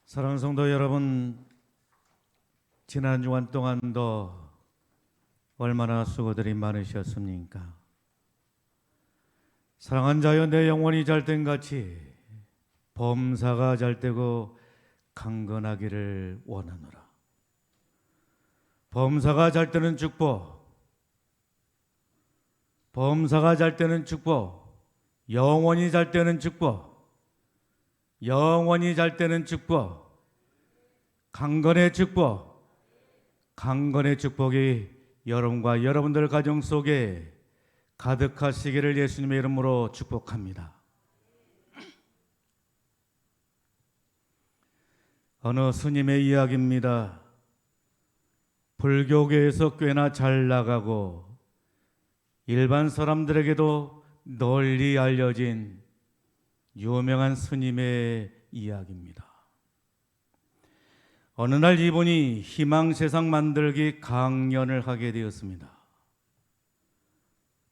사랑하는 성도 여러분, 지난 주간 동안도 얼마나 수고들이 많으셨습니까? 사랑한 자여, 내 영혼이 잘된 같이 범사가 잘되고 강건하기를 원하노라. 범사가 잘되는 축복, 범사가 잘되는 축복, 영원히 잘되는 축복, 영원히 잘되는 축복, 강건의 축복, 강건의 축복이 여러분과 여러분들 가정 속에 가득하시기를 예수님의 이름으로 축복합니다. 어느 스님의 이야기입니다. 불교계에서 꽤나 잘 나가고 일반 사람들에게도 널리 알려진 유명한 스님의 이야기입니다. 어느 날 이분이 희망세상 만들기 강연을 하게 되었습니다.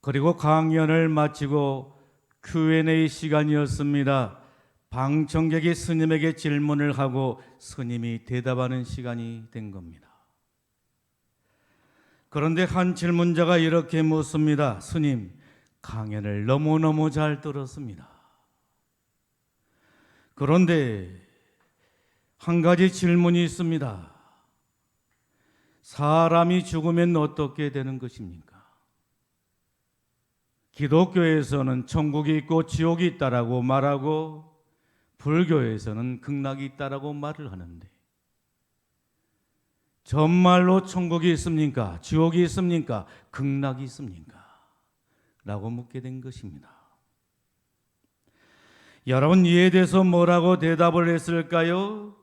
그리고 강연을 마치고 Q&A 시간이었습니다. 방청객이 스님에게 질문을 하고 스님이 대답하는 시간이 된 겁니다. 그런데 한 질문자가 이렇게 묻습니다. 스님, 강연을 너무너무 잘 들었습니다. 그런데 한 가지 질문이 있습니다. 사람이 죽으면 어떻게 되는 것입니까? 기독교에서는 천국이 있고 지옥이 있다라고 말하고 불교에서는 극락이 있다라고 말을 하는데 정말로 천국이 있습니까? 지옥이 있습니까? 극락이 있습니까? 라고 묻게 된 것입니다. 여러분, 이에 대해서 뭐라고 대답을 했을까요?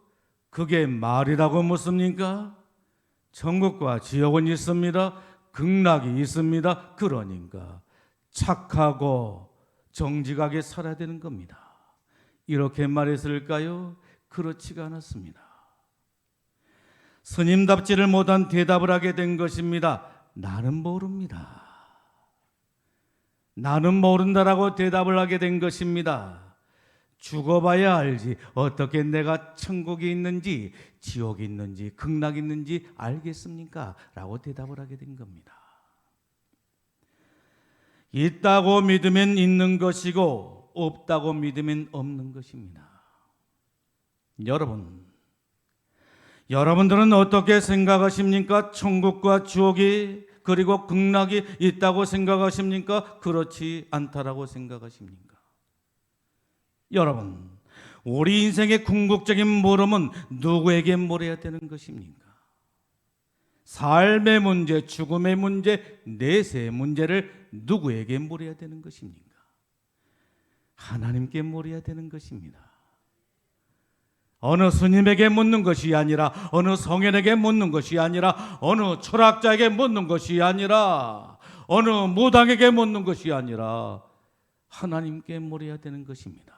그게 말이라고 묻습니까? 천국과 지옥은 있습니다. 극락이 있습니다. 그러니까 착하고 정직하게 살아야 되는 겁니다. 이렇게 말했을까요? 그렇지가 않았습니다. 스님답지를 못한 대답을 하게 된 것입니다. 나는 모릅니다. 나는 모른다라고 대답을 하게 된 것입니다. 죽어봐야 알지 어떻게 내가 천국이 있는지 지옥이 있는지 극락이 있는지 알겠습니까? 라고 대답을 하게 된 겁니다. 있다고 믿으면 있는 것이고 없다고 믿으면 없는 것입니다. 여러분들은 어떻게 생각하십니까? 천국과 지옥이 그리고 극락이 있다고 생각하십니까? 그렇지 않다라고 생각하십니까? 여러분, 우리 인생의 궁극적인 물음은 누구에게 물어야 되는 것입니까? 삶의 문제, 죽음의 문제, 내세의 문제를 누구에게 물어야 되는 것입니까? 하나님께 물어야 되는 것입니다. 어느 스님에게 묻는 것이 아니라, 어느 성현에게 묻는 것이 아니라, 어느 철학자에게 묻는 것이 아니라, 어느 무당에게 묻는 것이 아니라 하나님께 물어야 되는 것입니다.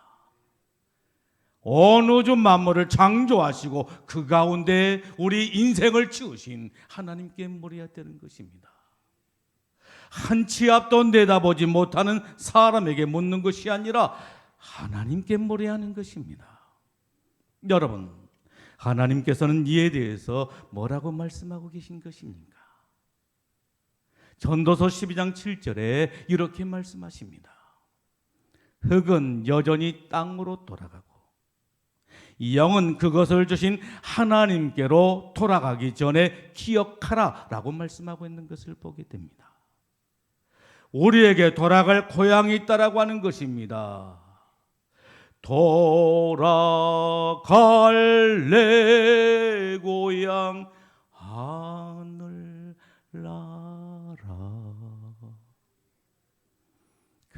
온 우주 만물을 창조하시고 그 가운데 우리 인생을 지으신 하나님께 물어야 되는 것입니다. 한 치 앞도 내다보지 못하는 사람에게 묻는 것이 아니라 하나님께 물어야 하는 것입니다. 여러분, 하나님께서는 이에 대해서 뭐라고 말씀하고 계신 것입니까? 전도서 12장 7절에 이렇게 말씀하십니다. 흙은 여전히 땅으로 돌아가고 영은 그것을 주신 하나님께로 돌아가기 전에 기억하라 라고 말씀하고 있는 것을 보게 됩니다. 우리에게 돌아갈 고향이 있다라고 하는 것입니다. 돌아갈 내 고향 하늘나라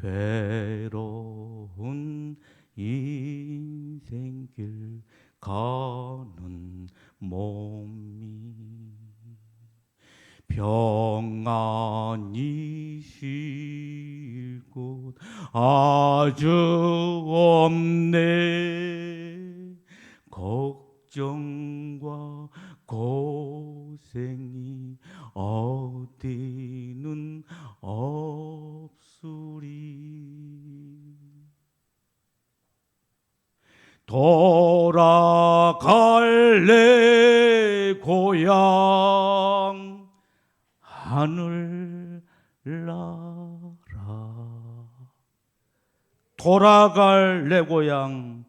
괴로운 인생길 가는 몸이 평안히 쉴 곳 아주 없네. 걱정과 고생이 어디는 없으리. 돌아갈 돌아갈래 고향 하늘나라. 돌아갈래 고향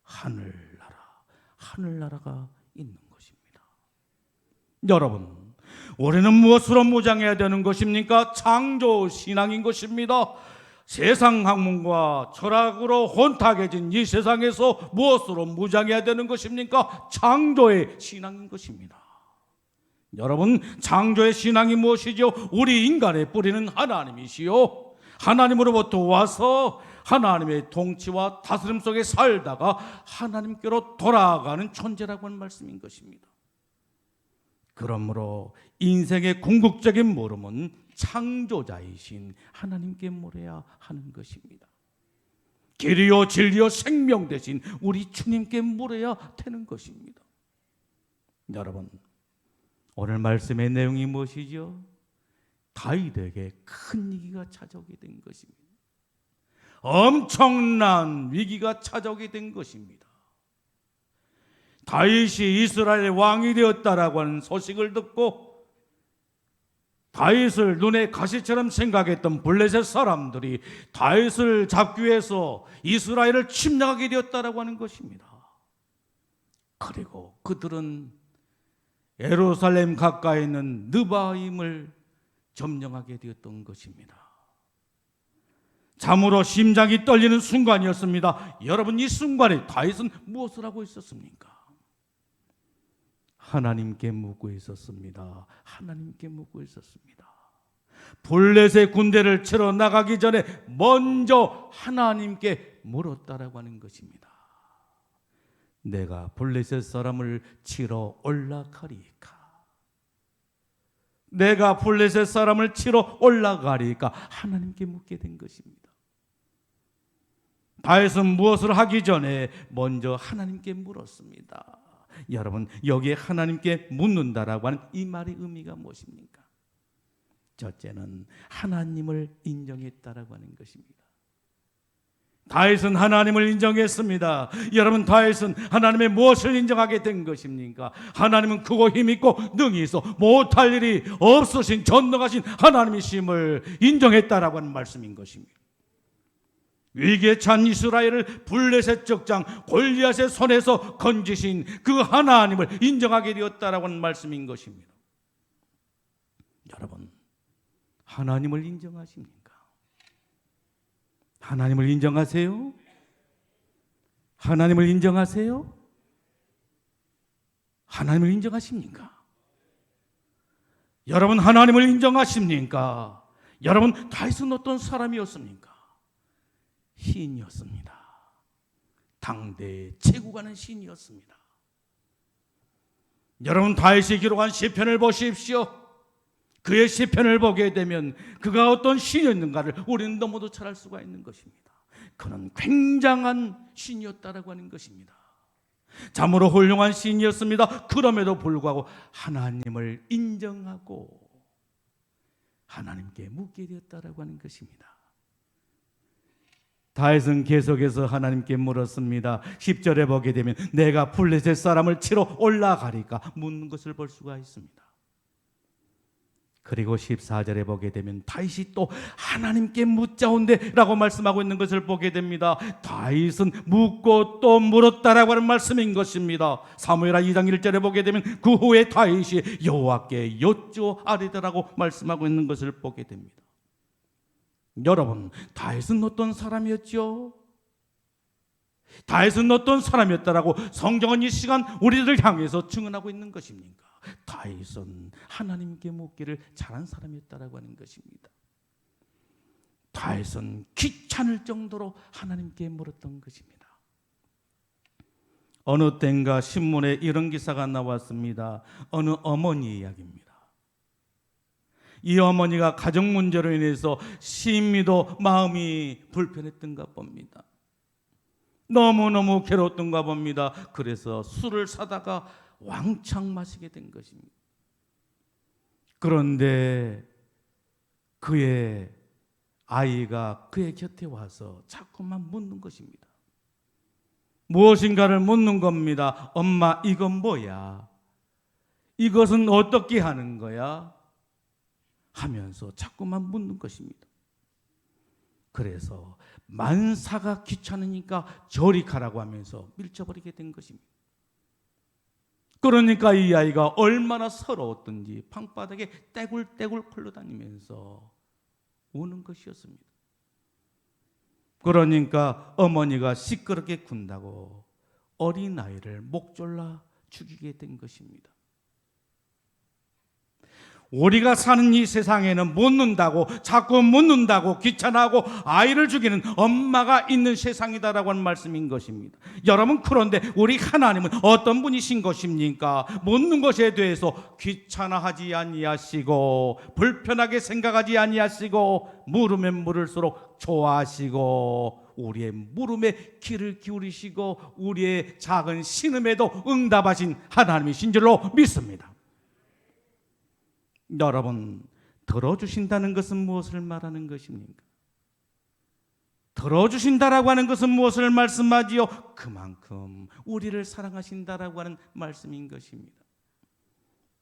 하늘나라. 하늘나라가 있는 것입니다. 여러분, 우리는 무엇으로 무장해야 되는 것입니까? 창조 신앙인 것입니다. 세상 학문과 철학으로 혼탁해진 이 세상에서 무엇으로 무장해야 되는 것입니까? 창조의 신앙인 것입니다. 여러분, 창조의 신앙이 무엇이죠? 우리 인간의 뿌리는 하나님이시요, 하나님으로부터 와서 하나님의 통치와 다스림 속에 살다가 하나님께로 돌아가는 존재라고 하는 말씀인 것입니다. 그러므로 인생의 궁극적인 물음은 창조자이신 하나님께 물어야 하는 것입니다. 길이요 진리요 생명 되신 우리 주님께 물어야 되는 것입니다. 여러분, 오늘 말씀의 내용이 무엇이죠? 다윗에게 큰 위기가 찾아오게 된 것입니다. 엄청난 위기가 찾아오게 된 것입니다. 다윗이 이스라엘의 왕이 되었다라고 하는 소식을 듣고 다윗을 눈에 가시처럼 생각했던 블레셋 사람들이 다윗을 잡기 위해서 이스라엘을 침략하게 되었다라고 하는 것입니다. 그리고 그들은 예루살렘 가까이 있는 느바임을 점령하게 되었던 것입니다. 참으로 심장이 떨리는 순간이었습니다. 여러분, 이 순간에 다윗은 무엇을 하고 있었습니까? 하나님께 묻고 있었습니다. 하나님께 묻고 있었습니다. 블레셋의 군대를 치러 나가기 전에 먼저 하나님께 물었다라고 하는 것입니다. 내가 블레셋 사람을 치러 올라가리까? 내가 블레셋 사람을 치러 올라가리까? 하나님께 묻게 된 것입니다. 다윗은 무엇을 하기 전에 먼저 하나님께 물었습니다. 여러분, 여기에 하나님께 묻는다라고 하는 이 말의 의미가 무엇입니까? 첫째는 하나님을 인정했다라고 하는 것입니다. 다윗은 하나님을 인정했습니다. 여러분, 다윗은 하나님의 무엇을 인정하게 된 것입니까? 하나님은 크고 힘있고 능히 있어 못할 일이 없으신 전능하신 하나님이심을 인정했다라고 하는 말씀인 것입니다. 위기에 찬 이스라엘을 블레셋 적장 골리앗의 손에서 건지신 그 하나님을 인정하게 되었다라고 하는 말씀인 것입니다. 여러분, 하나님을 인정하십니까? 하나님을 인정하세요? 하나님을 인정하세요? 하나님을 인정하십니까? 여러분, 하나님을 인정하십니까? 여러분, 다윗은 어떤 사람이었습니까? 시인이었습니다. 당대에 최고 가는 시인이었습니다. 여러분, 다윗이 기록한 시편을 보십시오. 그의 시편을 보게 되면 그가 어떤 시인이었는가를 우리는 너무도 잘 알 수가 있는 것입니다. 그는 굉장한 시인이었다라고 하는 것입니다. 참으로 훌륭한 시인이었습니다. 그럼에도 불구하고 하나님을 인정하고 하나님께 묻게 되었다라고 하는 것입니다. 다윗은 계속해서 하나님께 물었습니다. 10절에 보게 되면 내가 블레셋 사람을 치러 올라가리까 묻는 것을 볼 수가 있습니다. 그리고 14절에 보게 되면 다윗이 또 하나님께 묻자온대 라고 말씀하고 있는 것을 보게 됩니다. 다윗은 묻고 또 물었다라고 하는 말씀인 것입니다. 사무엘하 2장 1절에 보게 되면 그 후에 다윗이 여호와께 여쭈아리더라고 말씀하고 있는 것을 보게 됩니다. 여러분, 다윗은 어떤 사람이었죠? 다윗은 어떤 사람이었다라고 성경은 이 시간 우리들을 향해서 증언하고 있는 것입니까? 다윗은 하나님께 묻기를 잘한 사람이었다라고 하는 것입니다. 다윗은 귀찮을 정도로 하나님께 물었던 것입니다. 어느 땐가 신문에 이런 기사가 나왔습니다. 어느 어머니 이야기입니다. 이 어머니가 가정 문제로 인해서 심히도 마음이 불편했던가 봅니다. 너무너무 괴로웠던가 봅니다. 그래서 술을 사다가 왕창 마시게 된 것입니다. 그런데 그의 아이가 그의 곁에 와서 자꾸만 묻는 것입니다. 무엇인가를 묻는 겁니다. 엄마, 이건 뭐야? 이것은 어떻게 하는 거야? 하면서 자꾸만 묻는 것입니다. 그래서 만사가 귀찮으니까 저리 가라고 하면서 밀쳐버리게 된 것입니다. 그러니까 이 아이가 얼마나 서러웠던지 방바닥에 떼굴떼굴 굴러다니면서 우는 것이었습니다. 그러니까 어머니가 시끄럽게 군다고 어린아이를 목 졸라 죽이게 된 것입니다. 우리가 사는 이 세상에는 묻는다고, 자꾸 묻는다고 귀찮아하고 아이를 죽이는 엄마가 있는 세상이다라고 하는 말씀인 것입니다. 여러분, 그런데 우리 하나님은 어떤 분이신 것입니까? 묻는 것에 대해서 귀찮아하지 아니하시고 불편하게 생각하지 아니하시고 물으면 물을수록 좋아하시고 우리의 물음에 귀를 기울이시고 우리의 작은 신음에도 응답하신 하나님이신 줄로 믿습니다. 여러분, 들어주신다는 것은 무엇을 말하는 것입니까? 들어주신다라고 하는 것은 무엇을 말씀하지요? 그만큼 우리를 사랑하신다라고 하는 말씀인 것입니다.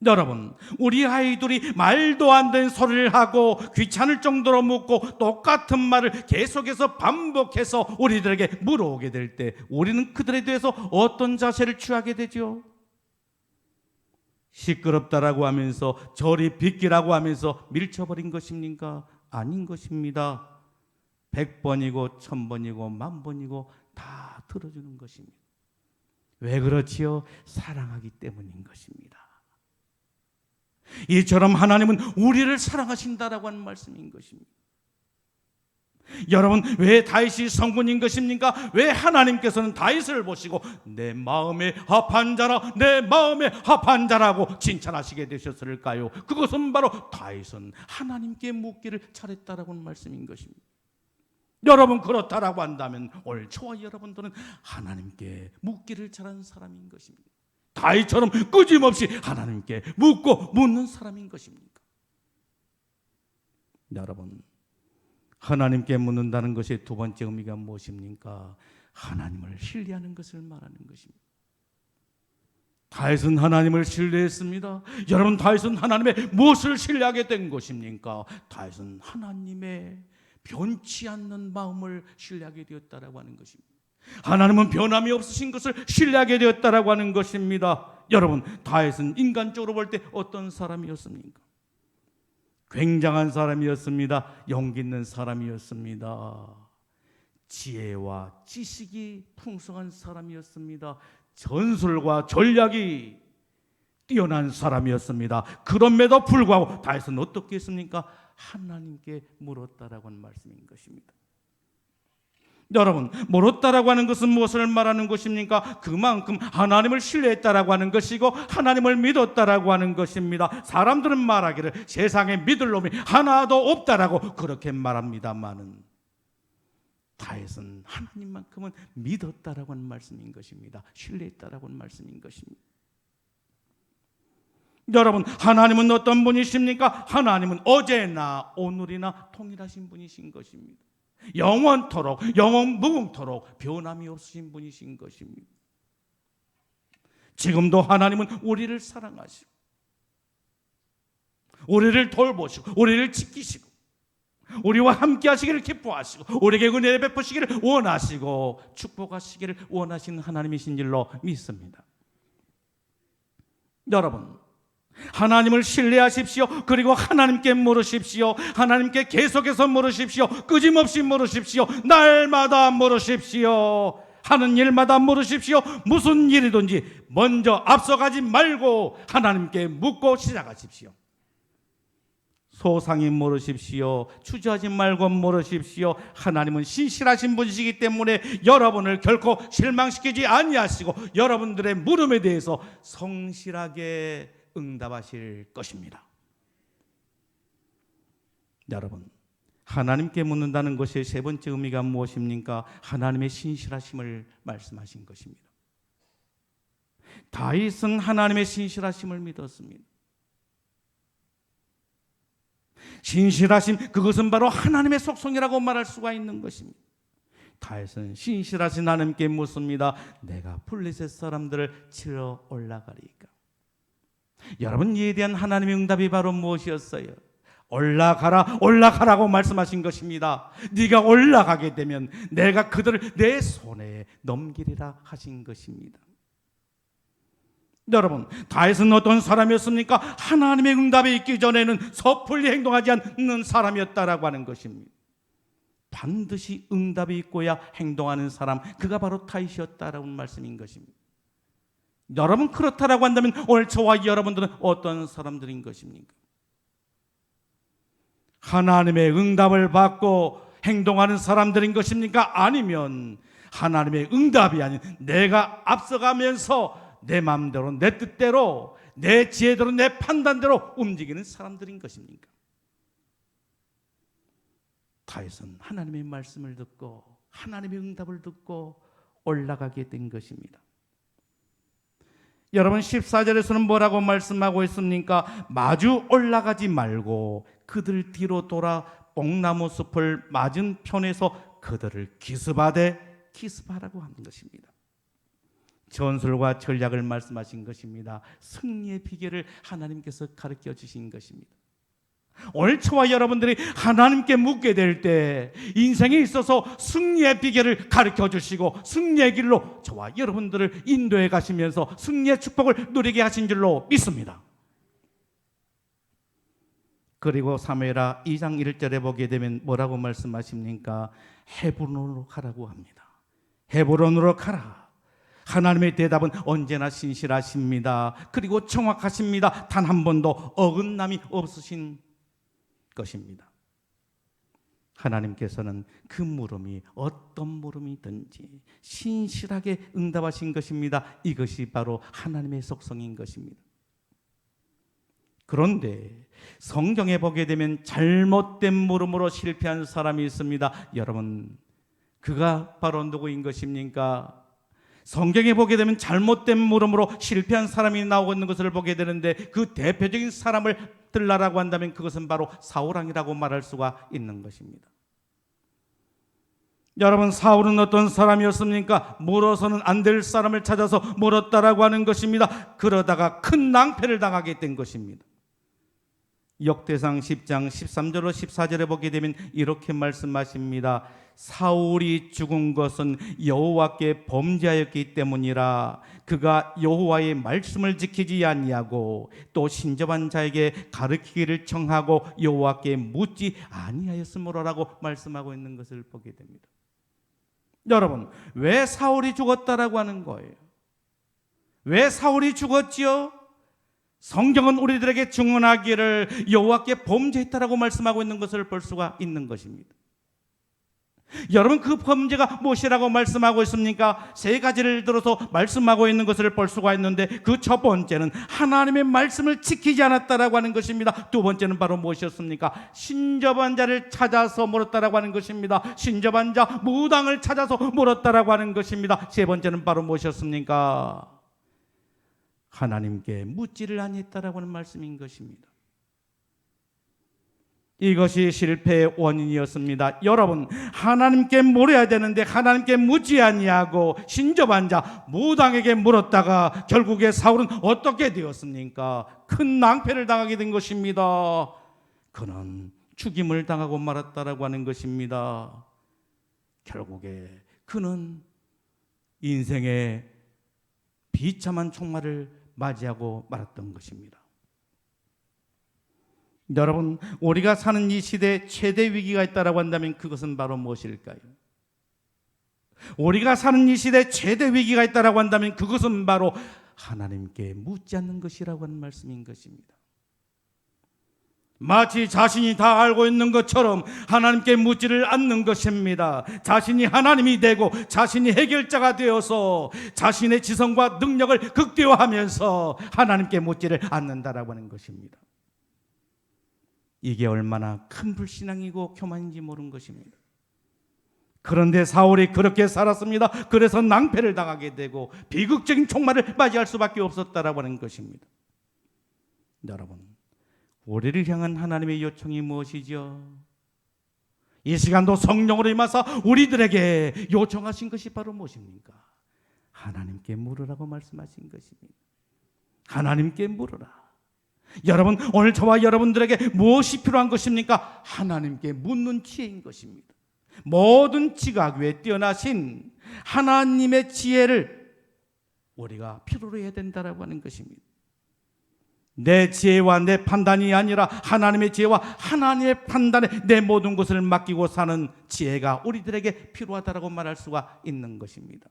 여러분, 우리 아이들이 말도 안 되는 소리를 하고 귀찮을 정도로 묻고 똑같은 말을 계속해서 반복해서 우리들에게 물어오게 될 때 우리는 그들에 대해서 어떤 자세를 취하게 되죠? 시끄럽다라고 하면서 저리 비키라고 하면서 밀쳐버린 것입니까? 아닌 것입니다. 100번이고 1000번이고 10,000번이고 다 들어주는 것입니다. 왜 그렇지요? 사랑하기 때문인 것입니다. 이처럼 하나님은 우리를 사랑하신다라고 하는 말씀인 것입니다. 여러분, 왜 다윗이 성군인 것입니까? 왜 하나님께서는 다윗을 보시고 내 마음에 합한 자라, 내 마음에 합한 자라고 칭찬하시게 되셨을까요? 그것은 바로 다윗은 하나님께 묻기를 잘했다라고 하는 말씀인 것입니다. 여러분, 그렇다라고 한다면 오늘 저와 여러분들은 하나님께 묻기를 잘하는 사람인 것입니다. 다윗처럼 끊임없이 하나님께 묻고 묻는 사람인 것입니까? 여러분, 하나님께 묻는다는 것의 두 번째 의미가 무엇입니까? 하나님을 신뢰하는 것을 말하는 것입니다. 다윗은 하나님을 신뢰했습니다. 여러분, 다윗은 하나님의 무엇을 신뢰하게 된 것입니까? 다윗은 하나님의 변치 않는 마음을 신뢰하게 되었다라고 하는 것입니다. 하나님은 변함이 없으신 것을 신뢰하게 되었다라고 하는 것입니다. 여러분, 다윗은 인간적으로 볼 때 어떤 사람이었습니까? 굉장한 사람이었습니다. 용기 있는 사람이었습니다. 지혜와 지식이 풍성한 사람이었습니다. 전술과 전략이 뛰어난 사람이었습니다. 그럼에도 불구하고 다윗은 어떻게 했습니까? 하나님께 물었다라고 하는 말씀인 것입니다. 여러분, 물었다라고 하는 것은 무엇을 말하는 것입니까? 그만큼 하나님을 신뢰했다라고 하는 것이고 하나님을 믿었다라고 하는 것입니다. 사람들은 말하기를 세상에 믿을 놈이 하나도 없다라고 그렇게 말합니다만은 다윗은 하나님만큼은 믿었다라고 하는 말씀인 것입니다. 신뢰했다라고 하는 말씀인 것입니다. 여러분, 하나님은 어떤 분이십니까? 하나님은 어제나 오늘이나 동일하신 분이신 것입니다. 영원토록, 영원 무궁토록 변함이 없으신 분이신 것입니다. 지금도 하나님은 우리를 사랑하시고 우리를 돌보시고 우리를 지키시고 우리와 함께 하시기를 기뻐하시고 우리에게 은혜를 베푸시기를 원하시고 축복하시기를 원하시는 하나님이신 줄로 믿습니다. 여러분, 하나님을 신뢰하십시오. 그리고 하나님께 물으십시오. 하나님께 계속해서 물으십시오. 끊임없이 물으십시오. 날마다 물으십시오. 하는 일마다 물으십시오. 무슨 일이든지 먼저 앞서가지 말고 하나님께 묻고 시작하십시오. 소상히 물으십시오. 주저하지 말고 물으십시오. 하나님은 신실하신 분이시기 때문에 여러분을 결코 실망시키지 아니하시고 여러분들의 물음에 대해서 성실하게 응답하실 것입니다. 여러분, 하나님께 묻는다는 것의 세 번째 의미가 무엇입니까? 하나님의 신실하심을 말씀하신 것입니다. 다윗은 하나님의 신실하심을 믿었습니다. 신실하심, 그것은 바로 하나님의 속성이라고 말할 수가 있는 것입니다. 다윗은 신실하신 하나님께 묻습니다. 내가 블레셋 사람들을 치러 올라가리까? 여러분, 이에 대한 하나님의 응답이 바로 무엇이었어요? 올라가라, 올라가라고 말씀하신 것입니다. 네가 올라가게 되면 내가 그들을 내 손에 넘기리라 하신 것입니다. 여러분, 다윗은 어떤 사람이었습니까? 하나님의 응답이 있기 전에는 섣불리 행동하지 않는 사람이었다라고 하는 것입니다. 반드시 응답이 있고야 행동하는 사람, 그가 바로 다윗이었다라는 말씀인 것입니다. 여러분, 그렇다라고 한다면 오늘 저와 여러분들은 어떤 사람들인 것입니까? 하나님의 응답을 받고 행동하는 사람들인 것입니까? 아니면 하나님의 응답이 아닌 내가 앞서가면서 내 마음대로, 내 뜻대로, 내 지혜대로, 내 판단대로 움직이는 사람들인 것입니까? 다윗은 하나님의 말씀을 듣고 하나님의 응답을 듣고 올라가게 된 것입니다. 여러분, 14절에서는 뭐라고 말씀하고 있습니까? 마주 올라가지 말고 그들 뒤로 돌아 뽕나무 숲을 맞은편에서 그들을 기습하라고 하는 것입니다. 전술과 전략을 말씀하신 것입니다. 승리의 비결을 하나님께서 가르쳐 주신 것입니다. 오늘 저와 여러분들이 하나님께 묻게 될 때 인생에 있어서 승리의 비결을 가르쳐 주시고 승리의 길로 저와 여러분들을 인도해 가시면서 승리의 축복을 누리게 하신 줄로 믿습니다. 그리고 사무엘하 2장 1절에 보게 되면 뭐라고 말씀하십니까? 헤브론으로 가라고 합니다. 헤브론으로 가라. 하나님의 대답은 언제나 신실하십니다. 그리고 정확하십니다. 단 한 번도 어긋남이 없으신 것입니다. 하나님께서는 그 물음이 어떤 물음이든지 신실하게 응답하신 것입니다. 이것이 바로 하나님의 속성인 것입니다. 그런데 성경에 보게 되면 잘못된 물음으로 실패한 사람이 있습니다. 여러분, 그가 바로 누구인 것입니까? 성경에 보게 되면 잘못된 물음으로 실패한 사람이 나오고 있는 것을 보게 되는데 그 대표적인 사람을 들라라고 한다면 그것은 바로 사울왕이라고 말할 수가 있는 것입니다. 여러분, 사울은 어떤 사람이었습니까? 물어서는 안 될 사람을 찾아서 물었다라고 하는 것입니다. 그러다가 큰 낭패를 당하게 된 것입니다. 역대상 10장 13절로 14절에 보게 되면 이렇게 말씀하십니다. 사울이 죽은 것은 여호와께 범죄하였기 때문이라. 그가 여호와의 말씀을 지키지 아니하고 또 신접한 자에게 가르치기를 청하고 여호와께 묻지 아니하였으므로라고 말씀하고 있는 것을 보게 됩니다. 여러분, 왜 사울이 죽었다라고 하는 거예요? 왜 사울이 죽었지요? 성경은 우리들에게 증언하기를 여호와께 범죄했다라고 말씀하고 있는 것을 볼 수가 있는 것입니다. 여러분, 그 범죄가 무엇이라고 말씀하고 있습니까? 세 가지를 들어서 말씀하고 있는 것을 볼 수가 있는데 그 첫 번째는 하나님의 말씀을 지키지 않았다라고 하는 것입니다. 두 번째는 바로 무엇이었습니까? 신접한 자를 찾아서 물었다라고 하는 것입니다. 신접한 자 무당을 찾아서 물었다라고 하는 것입니다. 세 번째는 바로 무엇이었습니까? 하나님께 묻지를 아니했다라고 하는 말씀인 것입니다. 이것이 실패의 원인이었습니다. 여러분, 하나님께 물어야 되는데 하나님께 묻지 아니하고 신접한 자 무당에게 물었다가 결국에 사울은 어떻게 되었습니까? 큰 낭패를 당하게 된 것입니다. 그는 죽임을 당하고 말았다라고 하는 것입니다. 결국에 그는 인생의 비참한 총말을 맞이하고 말았던 것입니다. 여러분, 우리가 사는 이 시대에 최대 위기가 있다라고 한다면 그것은 바로 무엇일까요? 우리가 사는 이 시대에 최대 위기가 있다라고 한다면 그것은 바로 하나님께 묻지 않는 것이라고 하는 말씀인 것입니다. 마치 자신이 다 알고 있는 것처럼 하나님께 묻지를 않는 것입니다. 자신이 하나님이 되고 자신이 해결자가 되어서 자신의 지성과 능력을 극대화하면서 하나님께 묻지를 않는다라고 하는 것입니다. 이게 얼마나 큰 불신앙이고 교만인지 모르는 것입니다. 그런데 사울이 그렇게 살았습니다. 그래서 낭패를 당하게 되고 비극적인 총말을 맞이할 수밖에 없었다라고 하는 것입니다. 여러분, 우리를 향한 하나님의 요청이 무엇이죠? 이 시간도 성령으로 임하사 우리들에게 요청하신 것이 바로 무엇입니까? 하나님께 물으라고 말씀하신 것입니다. 하나님께 물으라. 여러분, 오늘 저와 여러분들에게 무엇이 필요한 것입니까? 하나님께 묻는 지혜인 것입니다. 모든 지각 위에 뛰어나신 하나님의 지혜를 우리가 필요로 해야 된다라고 하는 것입니다. 내 지혜와 내 판단이 아니라 하나님의 지혜와 하나님의 판단에 내 모든 것을 맡기고 사는 지혜가 우리들에게 필요하다라고 말할 수가 있는 것입니다.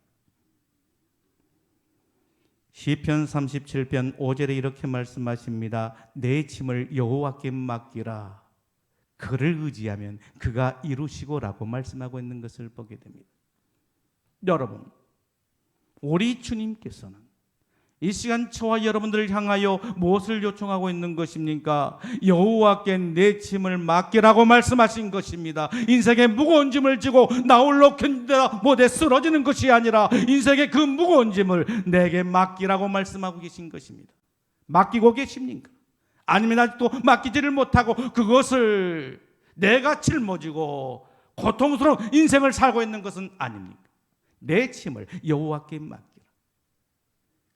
시편 37편 5절에 이렇게 말씀하십니다. 내 짐을 여호와께 맡기라. 그를 의지하면 그가 이루시고라고 말씀하고 있는 것을 보게 됩니다. 여러분, 우리 주님께서는 이 시간 저와 여러분들을 향하여 무엇을 요청하고 있는 것입니까? 여호와께 내 짐을 맡기라고 말씀하신 것입니다. 인생의 무거운 짐을 지고 나 홀로 견디다 못해 쓰러지는 것이 아니라 인생의 그 무거운 짐을 내게 맡기라고 말씀하고 계신 것입니다. 맡기고 계십니까? 아니면 아직도 맡기지를 못하고 그것을 내가 짊어지고 고통스러운 인생을 살고 있는 것은 아닙니까? 내 짐을 여호와께 맡기라.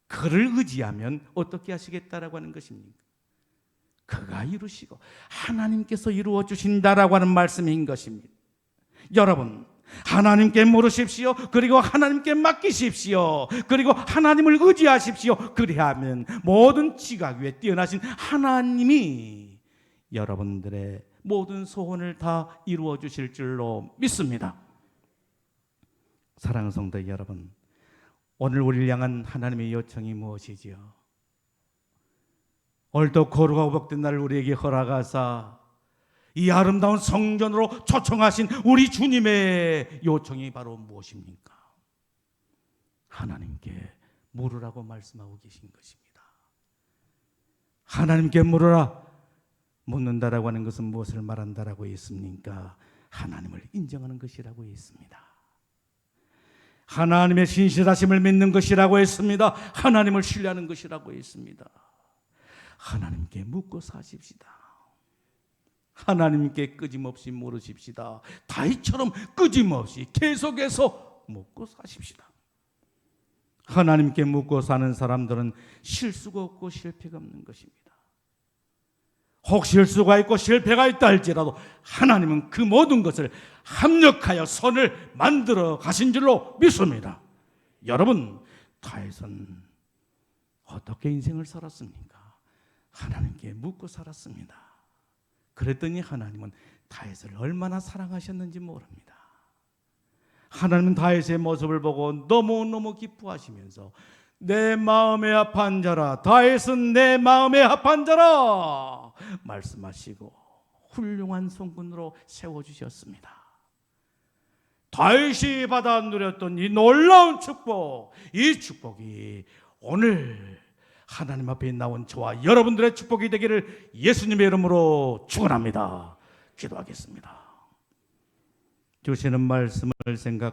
그를 의지하면 어떻게 하시겠다라고 하는 것입니까? 그가 이루시고 하나님께서 이루어 주신다라고 하는 말씀인 것입니다. 여러분, 하나님께 물으십시오. 그리고 하나님께 맡기십시오. 그리고 하나님을 의지하십시오. 그리하면 모든 지각 위에 뛰어나신 하나님이 여러분들의 모든 소원을 다 이루어 주실 줄로 믿습니다. 사랑하는 성도 여러분, 오늘 우리를 향한 하나님의 요청이 무엇이지요? 오늘도 거룩하고 복된 날을 우리에게 허락하사 이 아름다운 성전으로 초청하신 우리 주님의 요청이 바로 무엇입니까? 하나님께 물으라고 말씀하고 계신 것입니다. 하나님께 물으라. 묻는다라고 하는 것은 무엇을 말한다라고 했습니까? 하나님을 인정하는 것이라고 했습니다. 하나님의 신실하심을 믿는 것이라고 했습니다. 하나님을 신뢰하는 것이라고 했습니다. 하나님께 묻고 사십시다. 하나님께 끊임없이 물으십시다. 다윗처럼 끊임없이 계속해서 묻고 사십시다. 하나님께 묻고 사는 사람들은 실수가 없고 실패가 없는 것입니다. 혹 실수가 있고 실패가 있다 할지라도 하나님은 그 모든 것을 합력하여 선을 만들어 가신 줄로 믿습니다. 여러분, 다윗은 어떻게 인생을 살았습니까? 하나님께 묻고 살았습니다. 그랬더니 하나님은 다윗을 얼마나 사랑하셨는지 모릅니다. 하나님은 다윗의 모습을 보고 너무너무 기뻐하시면서 내 마음에 합한 자라, 다윗은 내 마음에 합한 자라 말씀하시고 훌륭한 성군으로 세워주셨습니다. 다윗이 받아 누렸던 이 놀라운 축복, 이 축복이 오늘 하나님 앞에 나온 저와 여러분들의 축복이 되기를 예수님의 이름으로 축원합니다. 기도하겠습니다. 주시는 말씀을 생각